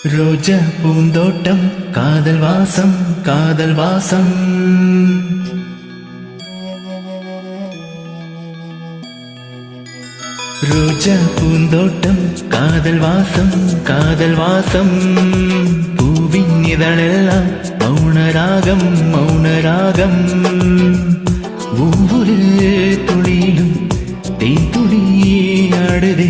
ரோஜா பூந்தோட்டம் காதல் வாசம் காதல் வாசம். ரோஜா பூந்தோட்டம் காதல் வாசம் காதல் வாசம். பூவின் இதழெல்லாம் மௌனராகம் மௌனராகம். ஒவ்வொரு துளியிலும் தேன் துளி ஆடுதே.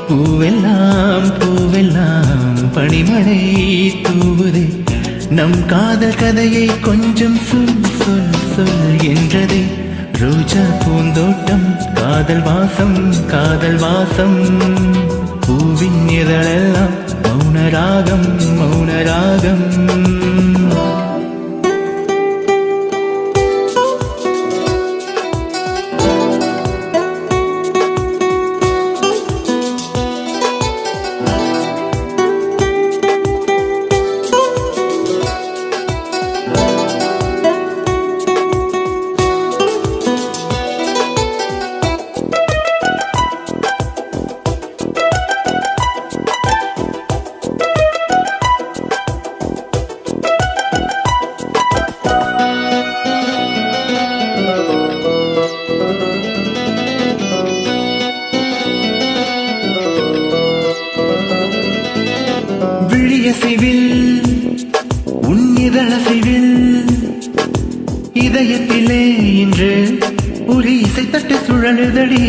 பூவெல்லாம் பூவெல்லாம் பனிமழை தூவுதே. நம் காதல் கதையை கொஞ்சம் சொல் சொல் சொல் என்றதே. ரோஜா பூந்தோட்டம் காதல் வாசம் காதல் வாசம். பூவின் இதழெல்லாம் மௌனராகம் மௌனராகம். விழியசைவில் உன் இதழசைவில் இதயத்திலே இன்று ஒரு இசை தட்டு சுழலுதடி.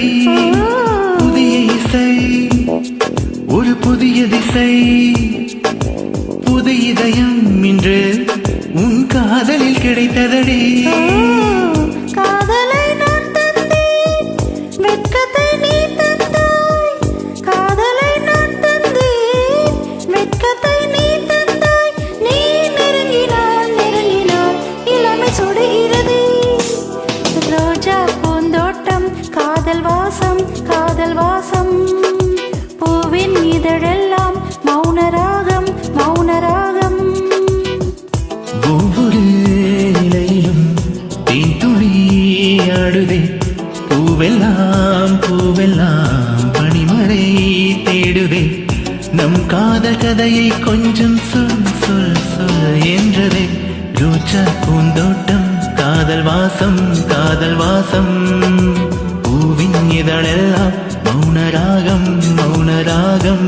புதிய இசை ஒரு புதிய திசை. புது இதயம் இன்று உன் காதலில் கிடைத்ததடி. காதல் வாசம் காதல் வாசம். பூவின் இதழெல்லாம் மௌனராகம் மௌனராகம். ஒவ்வொரு இலையிலும் தேன் துளி ஆடுதே. பூவெல்லாம் பூவெல்லாம் பனிமழை தேடுதே. நம் காதல் கதையை கொஞ்சம் சொல் சொல் சொல் என்றதே. ரோஜா பூந்தோட்டம் காதல் வாசம் காதல் வாசம். பூவின் இதழெல்லாம் மௌனராகம் மௌனராகம்.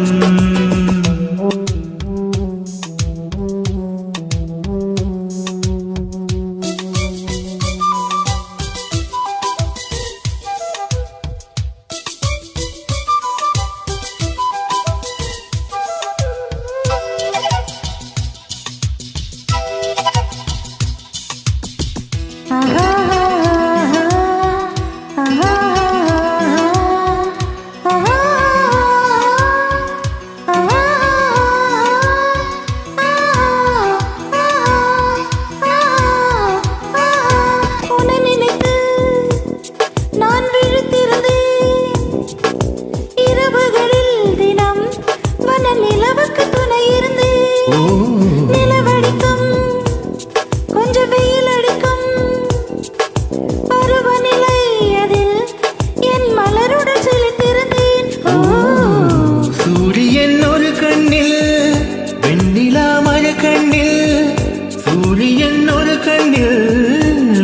சூரியன் ஒரு கண்ணில்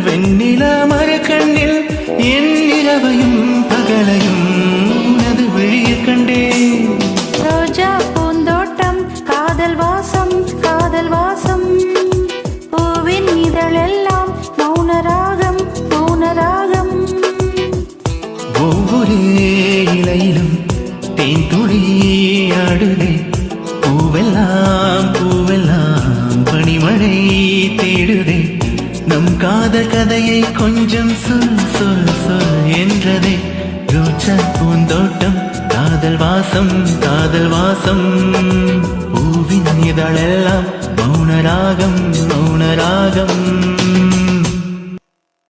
வெண்ணிலா மறு கண்ணில் என் இரவையும் பகலையும் உனது விழியில் கண்டே. ரோஜா பூந்தோட்டம் காதல் வாசம் காதல் வாசம். பூவின் இதழெல்லாம் மௌனராகம் மௌனராகம். ஒவ்வொரு இலையிலும் தேன் துளி ஆடுதே. பூவெல்லாம் பூவெல்லாம் பனிமழை தேடுதே. நம் காதல் கதையை கொஞ்சம் சொல் சொல் சொல் என்றதே. ரோஜா பூந்தோட்டம் காதல் வாசம் காதல் வாசம். பூவின் இதழெல்லாம் மௌனராகம் மௌனராகம்.